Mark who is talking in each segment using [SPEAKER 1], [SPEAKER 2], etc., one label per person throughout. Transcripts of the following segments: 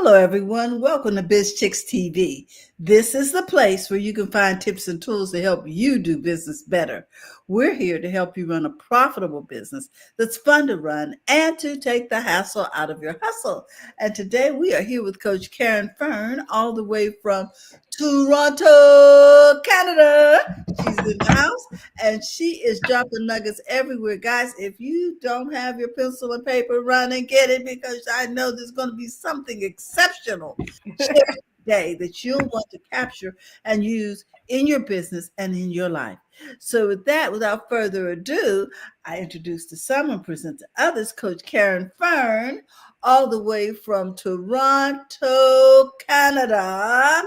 [SPEAKER 1] Hello, everyone. Welcome to BizChicks TV. This is the place where you can find tips and tools to help you do business better. We're here to help you run a profitable business that's fun to run and to take the hassle out of your hustle. And today we are here with Coach Caren Fern, all the way from Toronto, Canada. She's in the house and she is dropping nuggets everywhere. Guys, if you don't have your pencil and paper, run and get it, because I know there's going to be something exceptional today that you'll want to capture and use in your business and in your life. So with that, without further ado, I introduce to some and present to others Coach Caren Fern, all the way from Toronto, Canada.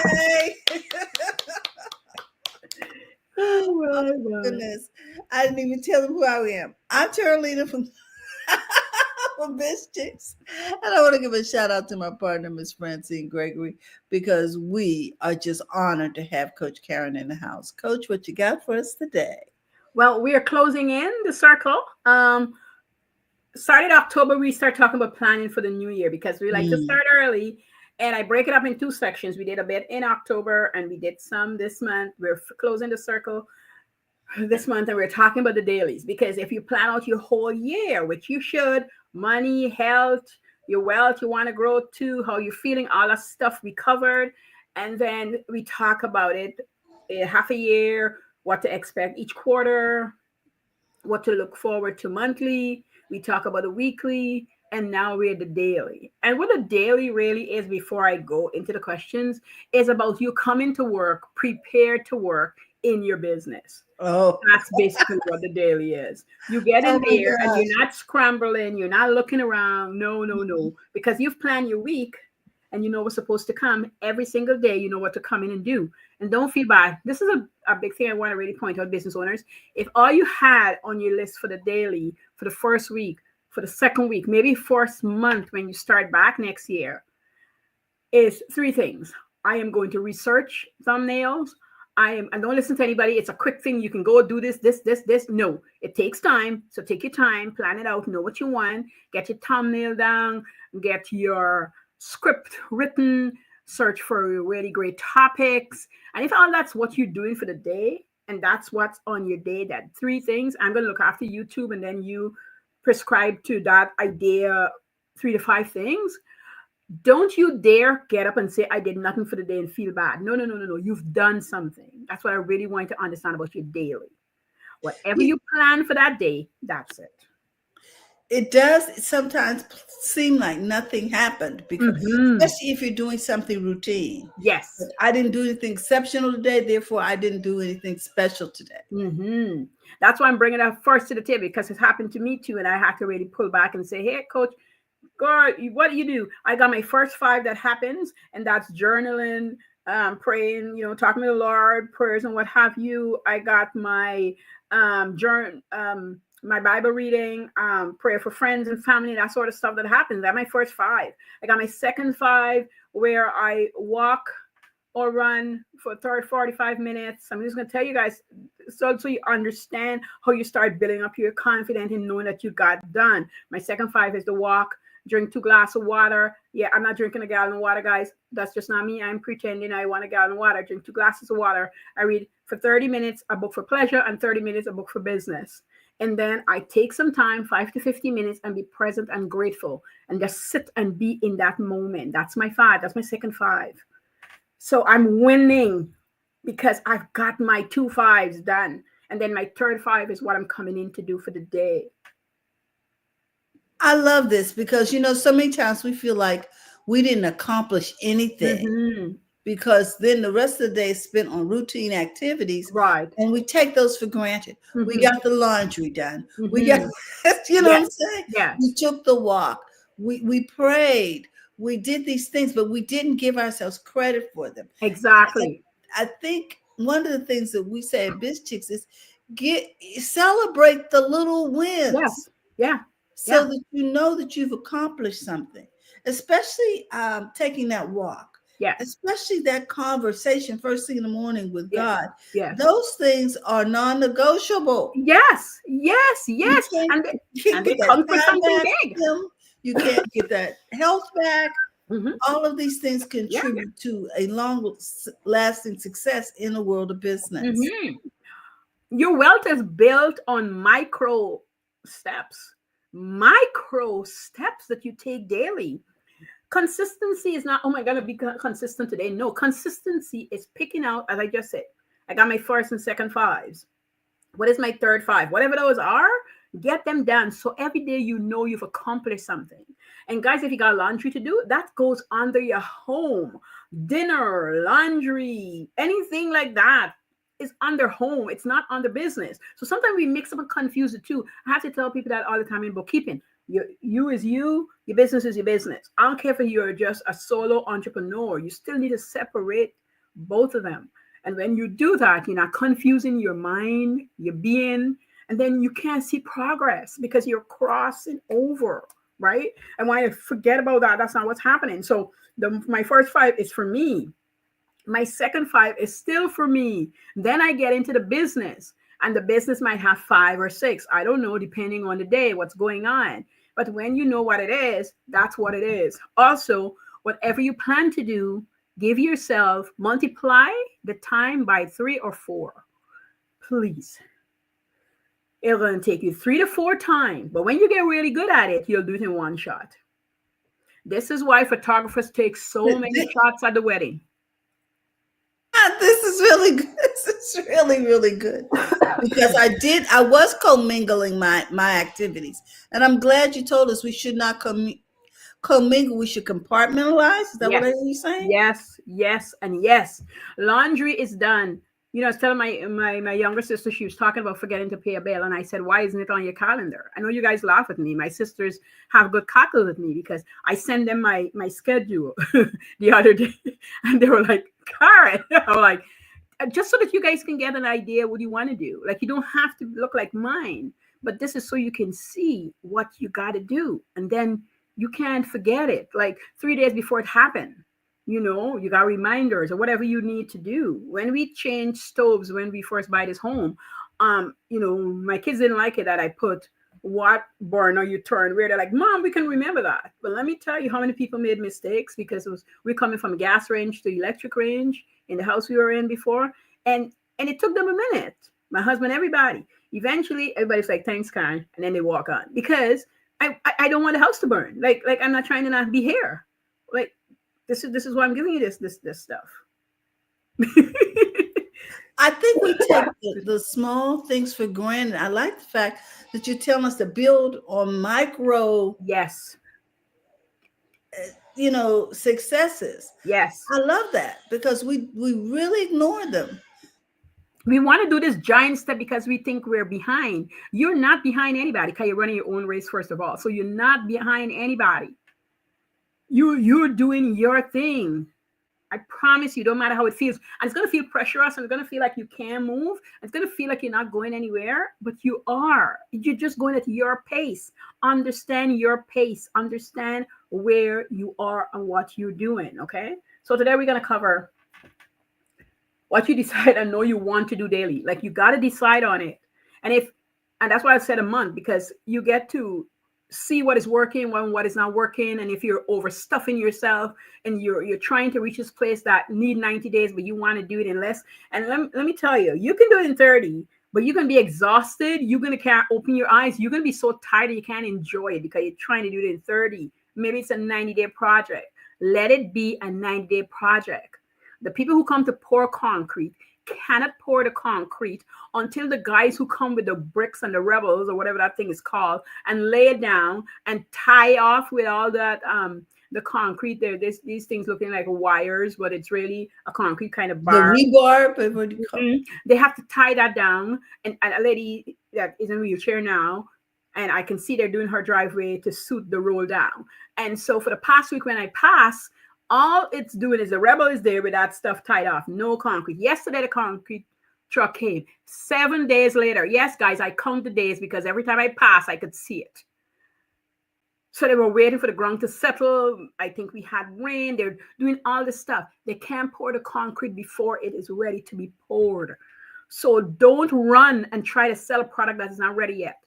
[SPEAKER 1] Hey. Oh my goodness. I didn't even tell them who I am. I'm Carolina from BizChicks. And I want to give a shout out to my partner, Miss Francine Gregory, because we are just honored to have Coach Caren in the house. Coach, what you got for us today?
[SPEAKER 2] Well, we are closing in the circle. Started October, we start talking about planning for the new year because we like to start early. And I break it up in two sections. We did a bit in October and we did some this month. We're closing the circle this month and we're talking about the dailies, because if you plan out your whole year, which you should, money, health, your wealth, you want to grow too, how you're feeling, all that stuff we covered. And then we talk about it half a year, what to expect each quarter, what to look forward to monthly. We talk about the weekly, and now we're the daily. And what the daily really is, before I go into the questions, is about you coming to work, prepared to work in your business.
[SPEAKER 1] Oh,
[SPEAKER 2] that's basically what the daily is. You get in there and you're not scrambling, you're not looking around. No. Because you've planned your week and you know what's supposed to come every single day. You know what to come in and do. And don't feel bad. This is a big thing I want to really point out, business owners. If all you had on your list for the daily, for the first week, for the second week, maybe first month when you start back next year, is three things. I am going to research thumbnails. And don't listen to anybody. It's a quick thing. You can go do this. No, it takes time. So take your time, plan it out, know what you want, get your thumbnail down, get your script written, search for really great topics. And if all that's what you're doing for the day, and that's what's on your day, that three things, I'm going to look after YouTube, and then you prescribe to that idea, 3 to 5 things. Don't you dare get up and say, I did nothing for the day and feel bad. No. You've done something. That's what I really want to understand about your daily. Whatever you plan for that day, that's it.
[SPEAKER 1] It does sometimes seem like nothing happened, because especially if you're doing something routine.
[SPEAKER 2] Yes.
[SPEAKER 1] I didn't do anything exceptional today, therefore I didn't do anything special today.
[SPEAKER 2] That's why I'm bringing it up first to the table, because it happened to me too. And I had to really pull back and say, hey, Coach, God, what do you do? I got my first 5 that happens, and that's journaling, praying, talking to the Lord, prayers and what have you. I got my my Bible reading, prayer for friends and family, that sort of stuff that happens. That's my first 5. I got my second 5 where I walk or run for 45 minutes. I'm just going to tell you guys so you understand how you start building up your confidence in knowing that you got done. My second 5 is the walk. Drink 2 glasses of water. Yeah, I'm not drinking a gallon of water, guys. That's just not me. I'm pretending I want a gallon of water. Drink 2 glasses of water. I read for 30 minutes a book for pleasure and 30 minutes a book for business. And then I take some time, 5 to 50 minutes, and be present and grateful and just sit and be in that moment. That's my 5. That's my second 5. So I'm winning because I've got my 2 5s done. And then my third 5 is what I'm coming in to do for the day.
[SPEAKER 1] I love this because, so many times we feel like we didn't accomplish anything because then the rest of the day is spent on routine activities.
[SPEAKER 2] Right.
[SPEAKER 1] And we take those for granted. We got the laundry done. We got, what I'm saying?
[SPEAKER 2] Yeah.
[SPEAKER 1] We took the walk. We prayed. We did these things, but we didn't give ourselves credit for them.
[SPEAKER 2] Exactly.
[SPEAKER 1] I think one of the things that we say at BizChicks is celebrate the little wins.
[SPEAKER 2] Yes. Yeah.
[SPEAKER 1] So that you know that you've accomplished something, especially taking that walk, especially that conversation first thing in the morning with God.
[SPEAKER 2] Yeah.
[SPEAKER 1] Those things are non-negotiable.
[SPEAKER 2] Yes. And they come for something big.
[SPEAKER 1] You can't get that health back.
[SPEAKER 2] Mhm.
[SPEAKER 1] All of these things
[SPEAKER 2] Yeah.
[SPEAKER 1] contribute to a long lasting success in the world of business.
[SPEAKER 2] Mhm. Your wealth is built on micro steps that you take daily. Consistency is not, oh my God, I'll be consistent today. No, consistency is picking out, as I just said, I got my first and second fives. What is my third five? Whatever those are, get them done. So every day you know you've accomplished something. And guys, if you got laundry to do, that goes under your home. Dinner, laundry, anything like that is under home. It's not under business. So sometimes we mix up and confuse the two. I have to tell people that all the time in bookkeeping. You is you, your business is your business. I don't care if you're just a solo entrepreneur. You still need to separate both of them. And when you do that, you're not confusing your mind, your being, and then you can't see progress because you're crossing over, right? And when I forget about that, that's not what's happening. So my first five is for me. My second five is still for me. Then I get into the business, and the business might have five or six. I don't know, depending on the day, what's going on. But when you know what it is, that's what it is. Also, whatever you plan to do, give yourself, multiply the time by 3 or 4. Please. It's going to take you 3 to 4 times. But when you get really good at it, you'll do it in one shot. This is why photographers take so many shots at the wedding.
[SPEAKER 1] This is really good. This is really, really good. Because I was commingling my activities. And I'm glad you told us we should not commingle, we should compartmentalize. Is that what I
[SPEAKER 2] Yes,
[SPEAKER 1] hear you saying?
[SPEAKER 2] yes, and yes. Laundry is done. You know, I was telling my younger sister, she was talking about forgetting to pay a bill, and I said, "Why isn't it on your calendar?" I know you guys laugh at me. My sisters have good cackle with me because I send them my schedule the other day, and they were like, "Caren," I'm like, just so that you guys can get an idea what you want to do. Like, you don't have to look like mine, but this is so you can see what you got to do, and then you can't forget it. Like 3 days before it happened, you got reminders or whatever you need to do. When we changed stoves when we first buy this home, my kids didn't like it that I put what burner you turn where. They're like, Mom, we can remember that. But let me tell you how many people made mistakes because we're coming from a gas range to electric range in the house we were in before. And it took them a minute. My husband, everybody. Eventually, everybody's like, thanks, Karen. And then they walk on because I don't want the house to burn. Like I'm not trying to not be here. Like this is why I'm giving you this stuff.
[SPEAKER 1] I think we take the small things for granted. I like the fact that you're telling us to build on micro,
[SPEAKER 2] Yes.
[SPEAKER 1] successes.
[SPEAKER 2] Yes.
[SPEAKER 1] I love that because we really ignore them.
[SPEAKER 2] We want to do this giant step because we think we're behind. You're not behind anybody because you're running your own race, first of all. So you're not behind anybody. You're doing your thing. I promise you, don't matter how it feels. And it's going to feel pressurous and it's going to feel like you can't move. It's going to feel like you're not going anywhere, but you are. You're just going at your pace. Understand your pace. Understand where you are and what you're doing. Okay. So today we're going to cover what you decide and know you want to do daily. Like, you got to decide on it. And that's why I said a month, because you get to see what is working when what is not working. And if you're overstuffing yourself and you're trying to reach this place that need 90 days, but you want to do it in less. And let me tell you, you can do it in 30, but you're going to be exhausted. You're going to can't open your eyes. You're going to be so tired you can't enjoy it because you're trying to do it in 30. Maybe it's a 90-day project. Let it be a 90-day project. The people who come to pour concrete cannot pour the concrete until the guys who come with the bricks and the rebels or whatever that thing is called and lay it down and tie off with all that the concrete there. These things looking like wires, but it's really a concrete kind of
[SPEAKER 1] The
[SPEAKER 2] bar.
[SPEAKER 1] rebar, but what do you call it?
[SPEAKER 2] They have to tie that down. And a lady that is in a wheelchair now, and I can see they're doing her driveway to suit the roll down. And so for the past week when I pass, all it's doing is the rebel is there with that stuff tied off. No concrete. Yesterday, the concrete truck came. 7 days later. Yes, guys, I count the days because every time I pass, I could see it. So they were waiting for the ground to settle. I think we had rain. They're doing all this stuff. They can't pour the concrete before it is ready to be poured. So don't run and try to sell a product that is not ready yet.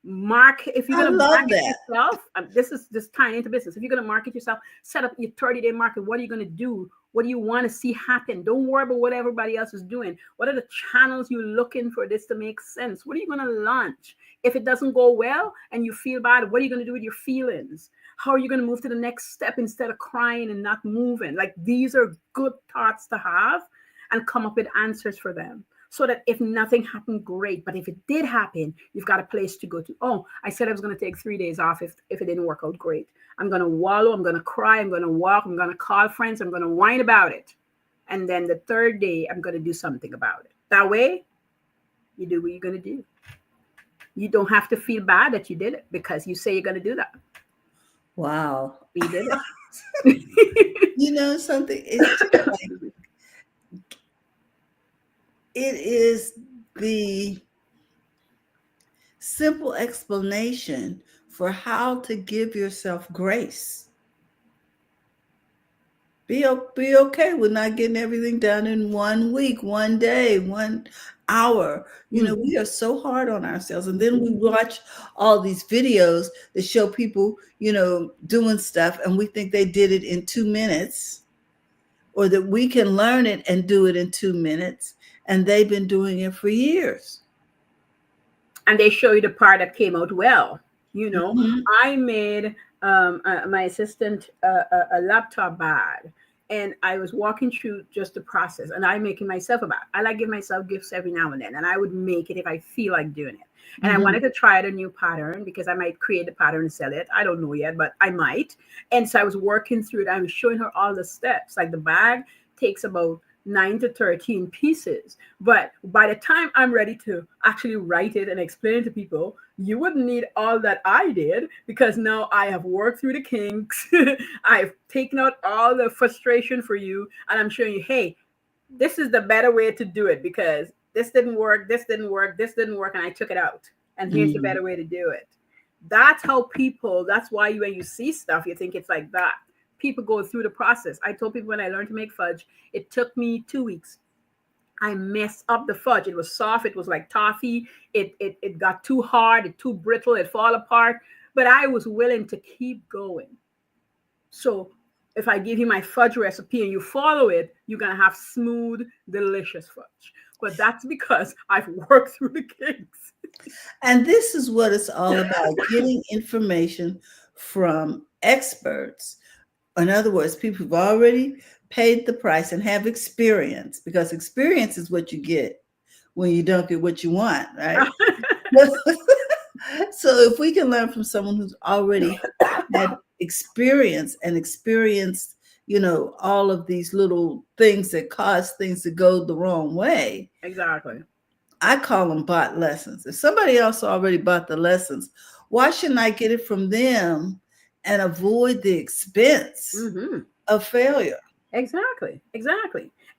[SPEAKER 2] If you're
[SPEAKER 1] I
[SPEAKER 2] going to
[SPEAKER 1] love
[SPEAKER 2] market
[SPEAKER 1] that.
[SPEAKER 2] yourself, this is just tying into business. If you're going to market yourself, set up your 30-day market. What are you going to do? What do you want to see happen? Don't worry about what everybody else is doing. What are the channels you're looking for this to make sense? What are you going to launch? If it doesn't go well and you feel bad, what are you going to do with your feelings? How are you going to move to the next step instead of crying and not moving? Like, these are good thoughts to have, and come up with answers for them. So that if nothing happened, great. But if it did happen, you've got a place to go to. Oh, I said I was going to take 3 days off if it didn't work out, great. I'm going to wallow. I'm going to cry. I'm going to walk. I'm going to call friends. I'm going to whine about it. And then the third day, I'm going to do something about it. That way, you do what you're going to do. You don't have to feel bad that you did it because you say you're going to do that.
[SPEAKER 1] Wow.
[SPEAKER 2] You did it.
[SPEAKER 1] You know something? It's just like, it is the simple explanation for how to give yourself grace. Be okay with not getting everything done in 1 week, 1 day, 1 hour. You know, we are so hard on ourselves. And then we watch all these videos that show people, you know, doing stuff, and we think they did it in 2 minutes, or that we can learn it and do it in 2 minutes. And they've been doing it for years.
[SPEAKER 2] And they show you the part that came out well. You know,
[SPEAKER 1] Mm-hmm.
[SPEAKER 2] I made my assistant a laptop bag, and I was walking through just the process, and I making myself a bag. I like give myself gifts every now and then, and I would make it if I feel like doing it. And I wanted to try out a new pattern because I might create the pattern and sell it. I don't know yet, but I might. And so I was working through it. I was showing her all the steps. Like, the bag takes about 9 to 13 pieces. But by the time I'm ready to actually write it and explain it to people, you wouldn't need all that I did, because now I have worked through the kinks. I've taken out all the frustration for you. And I'm showing you, hey, this is the better way to do it, because this didn't work, this didn't work, this didn't work, and I took it out. And here's the better way to do it. That's how people, that's why when you see stuff, you think it's like that. People go through the process. I told people when I learned to make fudge, it took me 2 weeks. I messed up the fudge. It was soft. It was like toffee. It got too hard, it too brittle, it fall apart. But I was willing to keep going. So if I give you my fudge recipe and you follow it, you're going to have smooth, delicious fudge. But that's because I've worked through the kinks.
[SPEAKER 1] And this is what it's all about, getting information from experts. In other words, people who've already paid the price and have experience, because experience is what you get when you don't get what you want, right? So if we can learn from someone who's already had experience and experienced, you know, all of these little things that cause things to go the wrong way.
[SPEAKER 2] Exactly.
[SPEAKER 1] I call them bought lessons. If somebody else already bought the lessons, why shouldn't I get it from them and avoid the expense of failure?
[SPEAKER 2] Exactly.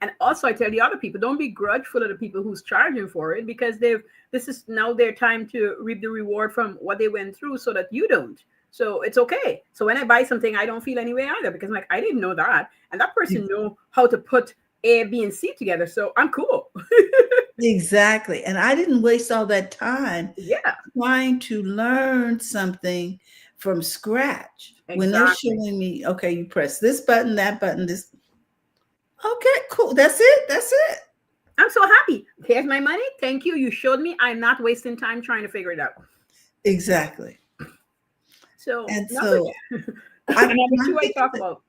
[SPEAKER 2] And also, I tell the other people, don't be grudgeful of the people who's charging for it, because this is now their time to reap the reward from what they went through, so that you don't. So it's okay. So when I buy something, I don't feel any way either, because I'm like, I didn't know that, and that person know how to put A, B, and C together. So I'm cool.
[SPEAKER 1] Exactly. And I didn't waste all that time
[SPEAKER 2] Yeah.
[SPEAKER 1] trying to learn something from scratch. When they're showing me, okay, you press this button, that button, this. Okay, cool. That's it.
[SPEAKER 2] I'm so happy. Here's my money. Thank you. You showed me. I'm not wasting time trying to figure it out.
[SPEAKER 1] Exactly.
[SPEAKER 2] So,
[SPEAKER 1] And
[SPEAKER 2] number
[SPEAKER 1] so
[SPEAKER 2] two,
[SPEAKER 1] I
[SPEAKER 2] I talk about.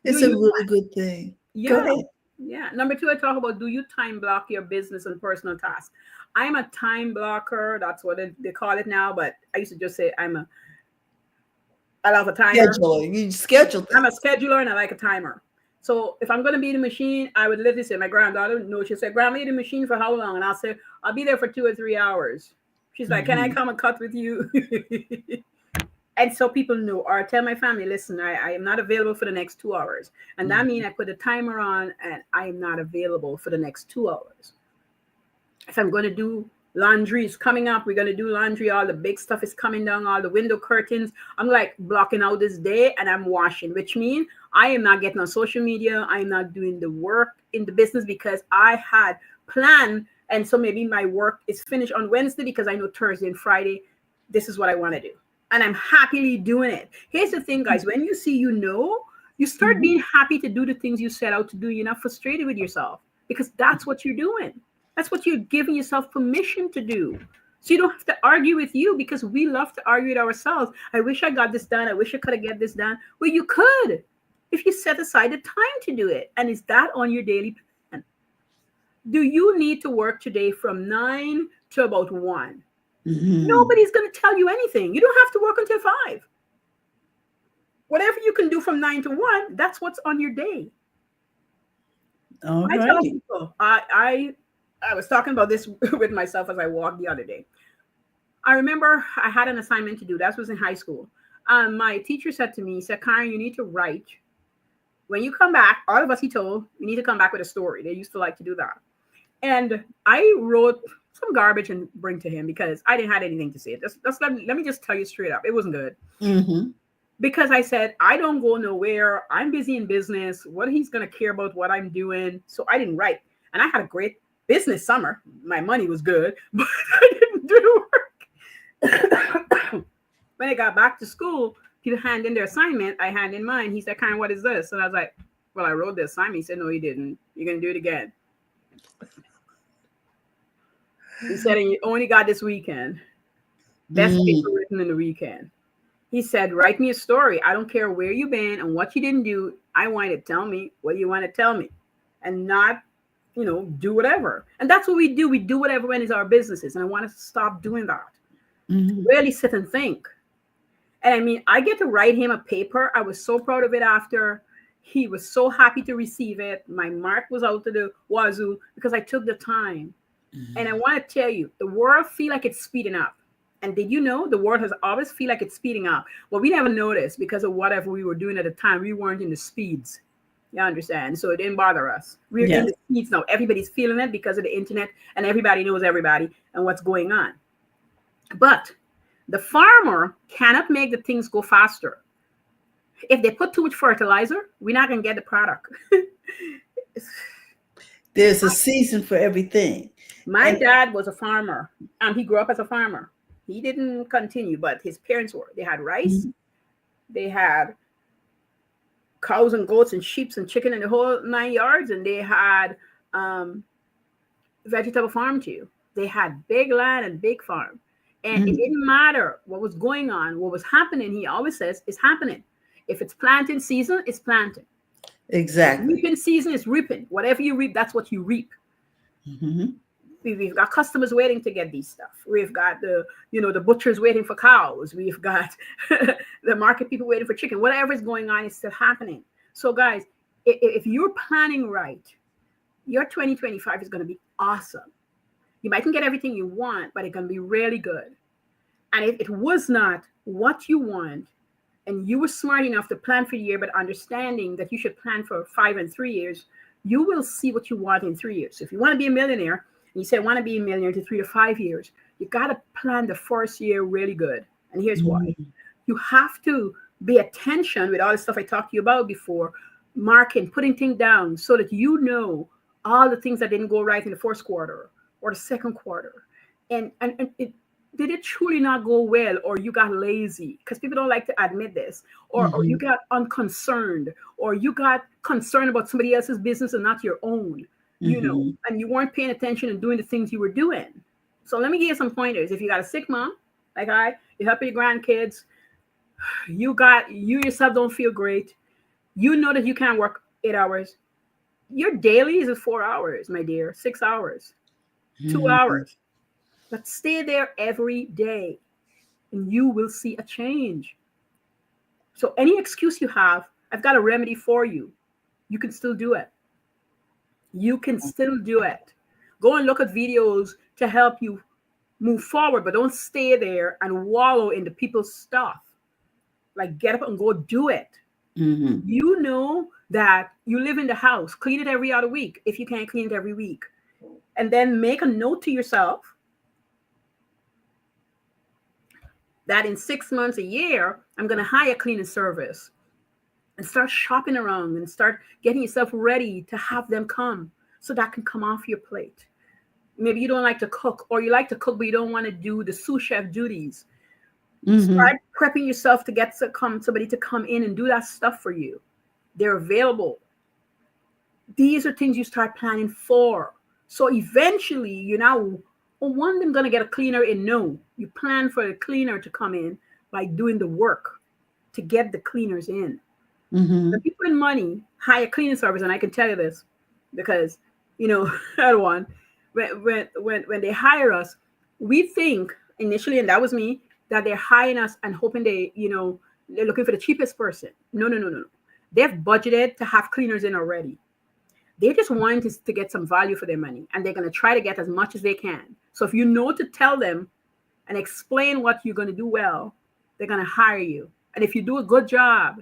[SPEAKER 1] It's a really good thing.
[SPEAKER 2] Yeah.
[SPEAKER 1] Go ahead.
[SPEAKER 2] Yeah. Number 2, I talk about, do you time block your business and personal tasks? I'm a time blocker. That's what they call it now. But I used to just say I love a timer.
[SPEAKER 1] Scheduler. You schedule things.
[SPEAKER 2] I'm a scheduler and I like a timer. So if I'm going to be in the machine, I would literally say, my granddaughter, no, she'll say, Grandma, you in the machine for how long? And I'll say, I'll be there for 2 or 3 hours. She's like, can I come and cut with you? And so people know, or I tell my family, listen, I am not available for the next 2 hours. And that means I put a timer on and I am not available for the next 2 hours. If I'm going to do laundry, is coming up, we're going to do laundry, all the big stuff is coming down, all the window curtains, I'm like blocking out this day and I'm washing, which means I am not getting on social media. I'm not doing the work in the business because I had planned. And so maybe my work is finished on Wednesday because I know Thursday and Friday this is what I want to do. And I'm happily doing it. Here's the thing, guys. When you see, you start being happy to do the things you set out to do. You're not frustrated with yourself because that's what you're doing. That's what you're giving yourself permission to do. So you don't have to argue with you, because we love to argue with ourselves. I wish I got this done. I wish I could have get this done. Well, you could if you set aside the time to do it. And is that on your daily plan? Do you need to work today from 9 to about 1? Nobody's going to tell you anything. You don't have to work until 5. Whatever you can do from 9 to 1, that's what's on your day. I tell people, I was talking about this with myself as I walked the other day. I remember I had an assignment to do. That was in high school. My teacher said to me, he said, Caren, you need to write. When you come back, all of us, he told, you need to come back with a story. They used to like to do that. And I wrote some garbage and bring to him because I didn't have anything to say. Let me just tell you straight up. It wasn't good. Because I said, I don't go nowhere. I'm busy in business. What he's going to care about what I'm doing. So I didn't write. And I had a great business summer. My money was good, but I didn't do the work. When I got back to school, people hand in their assignment. I hand in mine. He said, Karen, what is this? And I was like, well, I wrote the assignment. He said, no, you didn't. You're going to do it again. He said, and you only got this weekend. Best paper written in the weekend. He said, write me a story. I don't care where you've been and what you didn't do. I want you to tell me what you want to tell me and not, do whatever. And that's what we do. We do whatever when it's our businesses. And I want to stop doing that. Really sit and think. And I mean, I get to write him a paper. I was so proud of it after. He was so happy to receive it. My mark was out to the wazoo because I took the time. And I want to tell you, the world feel like it's speeding up. And did you know the world has always feel like it's speeding up? Well, we never noticed because of whatever we were doing at the time. We weren't in the speeds. You understand? So it didn't bother us. We're in the speeds now. Everybody's feeling it because of the internet, and everybody knows everybody and what's going on. But the farmer cannot make the things go faster. If they put too much fertilizer, we're not going to get the product.
[SPEAKER 1] There's a season for everything.
[SPEAKER 2] My dad was a farmer. He grew up as a farmer. He didn't continue, but his parents were. They had rice. They had cows and goats and sheep and chicken and the whole 9 yards. And they had vegetable farm too. They had big land and big farm. And it didn't matter what was going on, what was happening. He always says it's happening. If it's planting season, it's planting.
[SPEAKER 1] Exactly.
[SPEAKER 2] Reaping season is reaping. Whatever you reap, that's what you reap. We've got customers waiting to get these stuff. We've got the butchers waiting for cows. We've got the market people waiting for chicken. Whatever is going on is still happening. So guys, if you're planning right, your 2025 is going to be awesome. You mightn't get everything you want, but it's going to be really good. And if it was not what you want, and you were smart enough to plan for the year, but understanding that you should plan for 5 and 3 years, you will see what you want in 3 years. So if you want to be a millionaire, and you say, I want to be a millionaire to 3 to 5 years, you got to plan the first year really good. And here's why. You have to pay attention with all the stuff I talked to you about before, marking, putting things down so that you know all the things that didn't go right in the first quarter or the second quarter. And did it truly not go well, or you got lazy? Because people don't like to admit this. Or you got unconcerned, or you got concerned about somebody else's business and not your own. And you weren't paying attention and doing the things you were doing. So let me give you some pointers. If you got a sick mom, like you help your grandkids, you yourself don't feel great, you know that you can't work 8 hours. Your daily is 4 hours, my dear, 6 hours, 2 hours. But stay there every day and you will see a change. So any excuse you have, I've got a remedy for you. You can still do it. You can still do it. Go and look at videos to help you move forward, but don't stay there and wallow in the people's stuff. Like, get up and go do it. You know that you live in the house. Clean it every other week if you can't clean it every week. And then make a note to yourself that in 6 months, a year, I'm going to hire a cleaning service. And start shopping around and start getting yourself ready to have them come so that can come off your plate. Maybe you don't like to cook, or you like to cook, but you don't want to do the sous chef duties. Start prepping yourself to get somebody to come in and do that stuff for you. They're available. These are things you start planning for. So eventually, you're now, oh, one of them going to get a cleaner in. No, you plan for the cleaner to come in by doing the work to get the cleaners in. The people in money hire cleaning service, and I can tell you this because, I don't want, when they hire us, we think initially, and that was me, that they're hiring us and hoping they're looking for the cheapest person. No, no, no, no. They've budgeted to have cleaners in already. They just want to get some value for their money, and they're going to try to get as much as they can. So if you know to tell them and explain what you're going to do well, they're going to hire you. And if you do a good job,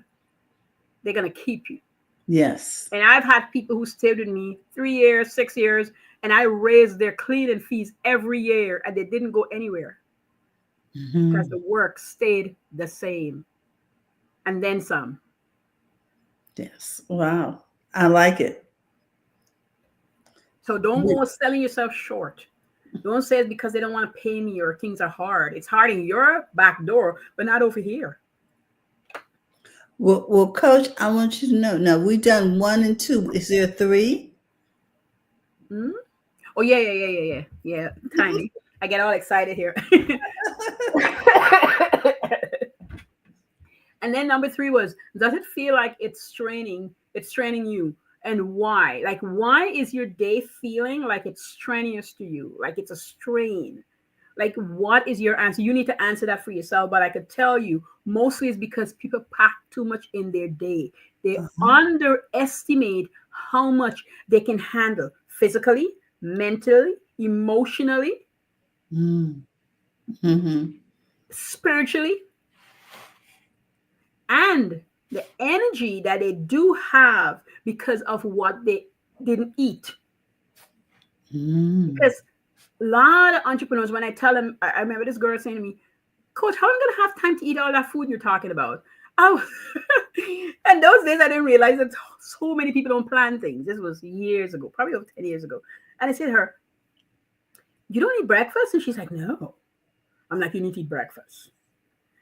[SPEAKER 2] they're going to keep you.
[SPEAKER 1] Yes.
[SPEAKER 2] And I've had people who stayed with me 3 years, 6 years, and I raised their cleaning fees every year, and they didn't go anywhere because the work stayed the same and then some.
[SPEAKER 1] Yes. Wow. I like it.
[SPEAKER 2] So don't go selling yourself short. Don't say it's because they don't want to pay me or things are hard. It's hard in your back door, but not over here.
[SPEAKER 1] Well, Coach, I want you to know. Now we've done 1 and 2. Is there 3?
[SPEAKER 2] Oh yeah. Tiny. I get all excited here. And then number 3 was, does it feel like it's straining you? And why? Like, why is your day feeling like it's strenuous to you? Like it's a strain? Like, what is your answer? You need to answer that for yourself. But I could tell you, mostly it's because people pack too much in their day. They underestimate how much they can handle physically, mentally, emotionally, spiritually, and the energy that they do have because of what they didn't eat. Because a lot of entrepreneurs, when I tell them, I remember this girl saying to me, Coach, how am I going to have time to eat all that food you're talking about? Oh, and those days I didn't realize that so many people don't plan things. This was years ago, probably over 10 years ago. And I said to her, you don't eat breakfast? And she's like, no. I'm like, you need to eat breakfast.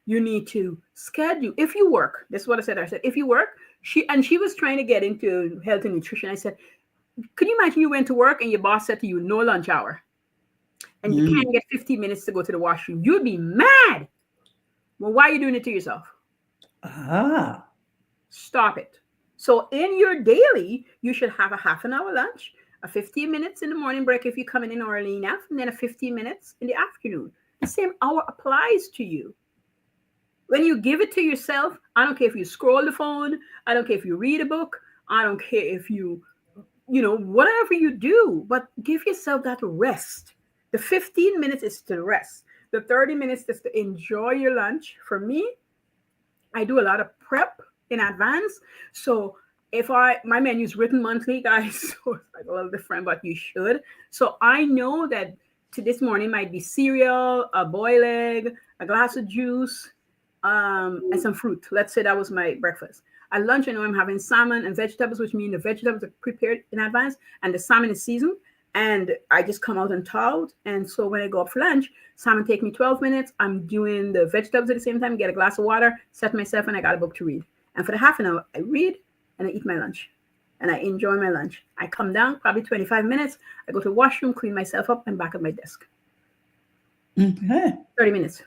[SPEAKER 2] You need to schedule. If you work, this is what I said. I said, if you work, she was trying to get into health and nutrition. I said, could you imagine you went to work and your boss said to you, no lunch hour? And you can't get 15 minutes to go to the washroom. You'd be mad. Well, why are you doing it to yourself? Stop it. So in your daily, you should have a half an hour lunch, a 15 minutes in the morning break if you're coming in early enough, and then a 15 minutes in the afternoon. The same hour applies to you. When you give it to yourself, I don't care if you scroll the phone, I don't care if you read a book, I don't care if you whatever you do, but give yourself that rest. The 15 minutes is to rest. The 30 minutes is to enjoy your lunch. For me, I do a lot of prep in advance. So my menu is written monthly, guys, so it's like a little different, but you should. So I know that to this morning might be cereal, a boiled egg, a glass of juice, and some fruit. Let's say that was my breakfast. At lunch, I know I'm having salmon and vegetables, which means the vegetables are prepared in advance and the salmon is seasoned. And I just come out and towed. And so when I go up for lunch, salmon take me 12 minutes. I'm doing the vegetables at the same time, get a glass of water, set myself, and I got a book to read. And for the half an hour, I read and I eat my lunch. And I enjoy my lunch. I come down, probably 25 minutes. I go to the washroom, clean myself up, and back at my desk. 30 minutes.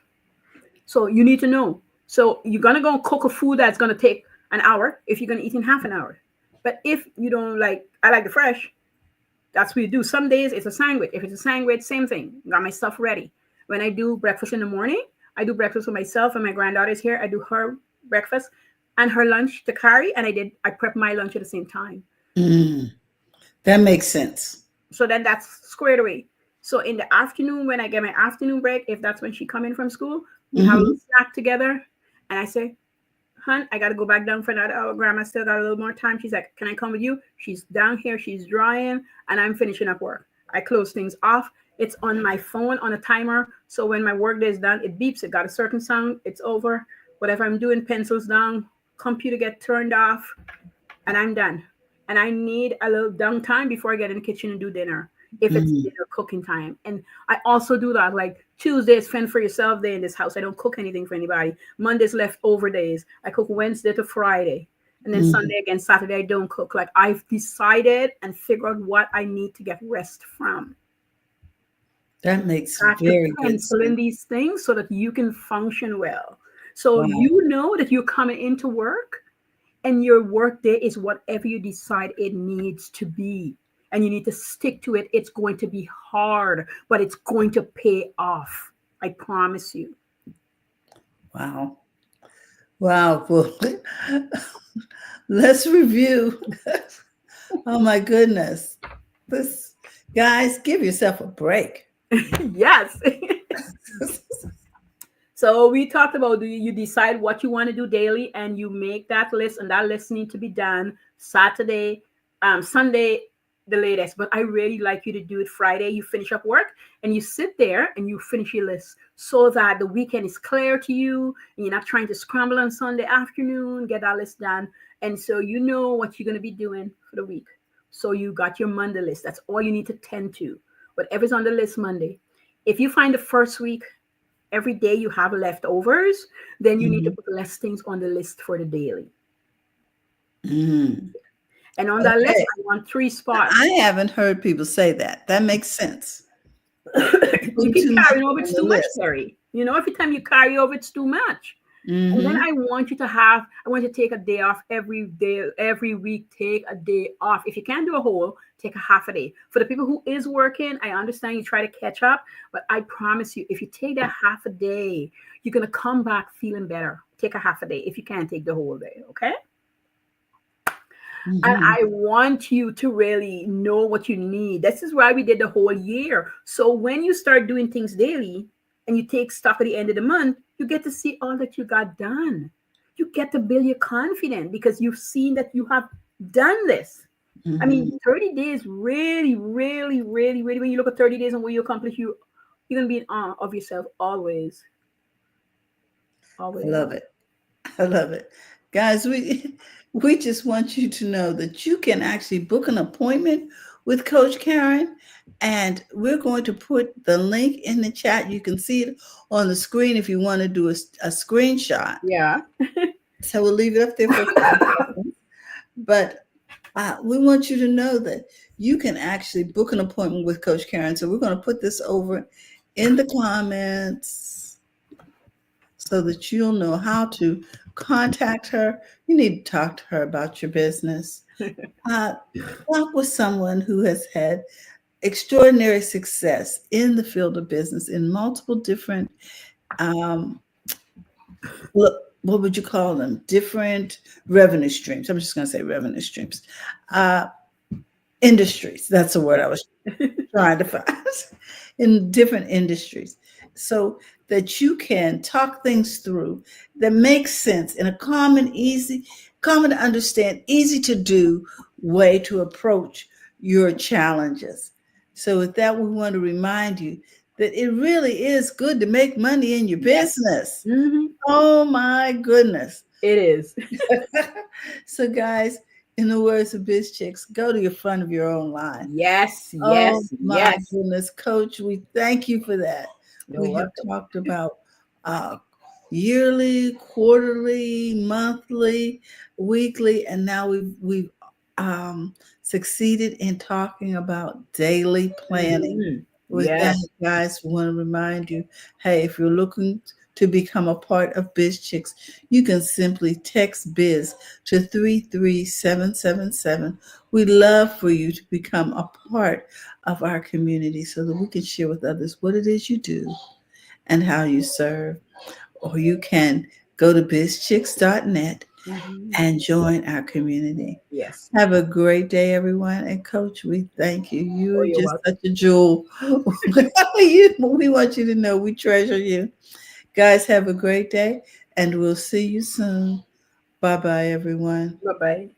[SPEAKER 2] So you need to know. So you're going to go cook a food that's going to take an hour if you're going to eat in half an hour. But if you don't I like the fresh, that's what you do. Some days it's a sandwich. If it's a sandwich, same thing. Got my stuff ready. When I do breakfast in the morning, I do breakfast for myself and my granddaughter's here. I do her breakfast and her lunch to carry. And I prep my lunch at the same time.
[SPEAKER 1] That makes sense.
[SPEAKER 2] So then that's squared away. So in the afternoon, when I get my afternoon break, if that's when she come in from school, we have a little snack together. And I say, Hun, I got to go back down for another hour. Grandma still got a little more time. She's like, can I come with you? She's down here. She's drying. And I'm finishing up work. I close things off. It's on my phone on a timer. So when my work day is done, it beeps. It got a certain sound. It's over. Whatever I'm doing, pencils down, computer get turned off, and I'm done. And I need a little downtime before I get in the kitchen and do dinner, if it's dinner cooking time. And I also do that. Like Tuesday is fend for yourself day in this house. I don't cook anything for anybody. Monday's leftover days. I cook Wednesday to Friday. And then
[SPEAKER 1] Mhm.
[SPEAKER 2] Sunday again, Saturday, I don't cook. Like I've decided and figured out what I need to get rest from.
[SPEAKER 1] That makes
[SPEAKER 2] Got to
[SPEAKER 1] very good
[SPEAKER 2] pencil in
[SPEAKER 1] sense.
[SPEAKER 2] these things so that you can function well. So
[SPEAKER 1] Wow.
[SPEAKER 2] you know that you're coming into work and your work day is whatever you decide it needs to be. And you need to stick to it. It's going to be hard, but it's going to pay off. I promise you.
[SPEAKER 1] Wow. Wow. Well, let's review. Oh my goodness. This guys, give yourself a break.
[SPEAKER 2] Yes. So we talked about you decide what you want to do daily and you make that list, and that list needs to be done Saturday, Sunday, the latest. But I really like you to do it Friday. You finish up work and you sit there and you finish your list so that the weekend is clear to you and you're not trying to scramble on Sunday afternoon, get that list done. And so you know what you're going to be doing for the week. So you got your Monday list. That's all you need to tend to. Whatever's on the list Monday. If you find the first week every day you have leftovers, then you need to
[SPEAKER 1] Mhm.
[SPEAKER 2] put less things on the list for the daily.
[SPEAKER 1] Mhm.
[SPEAKER 2] And on that list,
[SPEAKER 1] Okay.
[SPEAKER 2] I want three spots.
[SPEAKER 1] I haven't heard people say that. That makes sense.
[SPEAKER 2] You
[SPEAKER 1] Put
[SPEAKER 2] keep
[SPEAKER 1] too much
[SPEAKER 2] carrying over,
[SPEAKER 1] on
[SPEAKER 2] it's
[SPEAKER 1] the
[SPEAKER 2] too much,
[SPEAKER 1] list.
[SPEAKER 2] Terry. You know, every time you carry over, it's too much. And then
[SPEAKER 1] Mm-hmm.
[SPEAKER 2] I want you to take a day off every day, every week. Take a day off. If you can't do a whole, take a half a day. For the people who is working, I understand you try to catch up, but I promise you, if you take that half a day, you're gonna come back feeling better. Take a half a day if you can't take the whole day, okay? And
[SPEAKER 1] Mm-hmm.
[SPEAKER 2] I want you to really know what you need. This is why we did the whole year. So when you start doing things daily and you take stock at the end of the month, you get to see all that you got done. You get to build your confidence because you've seen that you have done this. I
[SPEAKER 1] Mm-hmm.
[SPEAKER 2] mean, 30 days really, really, really, really, when you look at 30 days and what you accomplish, you're gonna be in awe of yourself always.
[SPEAKER 1] I
[SPEAKER 2] Always.
[SPEAKER 1] love it. I love it. Guys, we just want you to know that you can actually book an appointment with Coach Caren, and we're going to put the link in the chat. You can see it on the screen if you want to do a screenshot.
[SPEAKER 2] Yeah.
[SPEAKER 1] So we'll leave it up there for a couple seconds. But we want you to know that you can actually book an appointment with Coach Caren. So we're going to put this over in the comments so that you'll know how to contact her. You need to talk to her about your business. Uh, Talk with someone who has had extraordinary success in the field of business in multiple different, um, look, what would you call them? Different revenue streams. I'm just going to say revenue streams. Uh, Industries. That's the word I was trying to find. In different industries, so that you can talk things through that makes sense in a common to understand, easy to do way to approach your challenges. So with that, we want to remind you that it really is good to make money in your
[SPEAKER 2] Yes.
[SPEAKER 1] business.
[SPEAKER 2] Hmm.
[SPEAKER 1] Oh my goodness.
[SPEAKER 2] It is.
[SPEAKER 1] So guys, in the words of Biz Chicks, go to your front of your own line.
[SPEAKER 2] Yes,
[SPEAKER 1] Oh
[SPEAKER 2] yes,
[SPEAKER 1] my
[SPEAKER 2] yes.
[SPEAKER 1] goodness, Coach, we thank you for that.
[SPEAKER 2] You're
[SPEAKER 1] We have
[SPEAKER 2] welcome.
[SPEAKER 1] talked about uh, yearly, quarterly, monthly, weekly, and now we've succeeded in talking about daily planning.
[SPEAKER 2] Mhm.
[SPEAKER 1] With that,
[SPEAKER 2] Yes.
[SPEAKER 1] guys, we want to remind you, hey, if you're looking to become a part of BizChicks, you can simply text Biz to 33777. We'd love for you to become a part of our community so that we can share with others what it is you do and how you serve. Or you can go to bizchicks.net
[SPEAKER 2] Mhm.
[SPEAKER 1] and join our community.
[SPEAKER 2] Yes.
[SPEAKER 1] Have a great day, everyone. And Coach, we thank you. You
[SPEAKER 2] Oh,
[SPEAKER 1] are
[SPEAKER 2] you're
[SPEAKER 1] just
[SPEAKER 2] welcome.
[SPEAKER 1] such a jewel. We want you to know we treasure you. Guys, have a great day, and we'll see you soon. Bye bye, everyone.
[SPEAKER 2] Bye bye.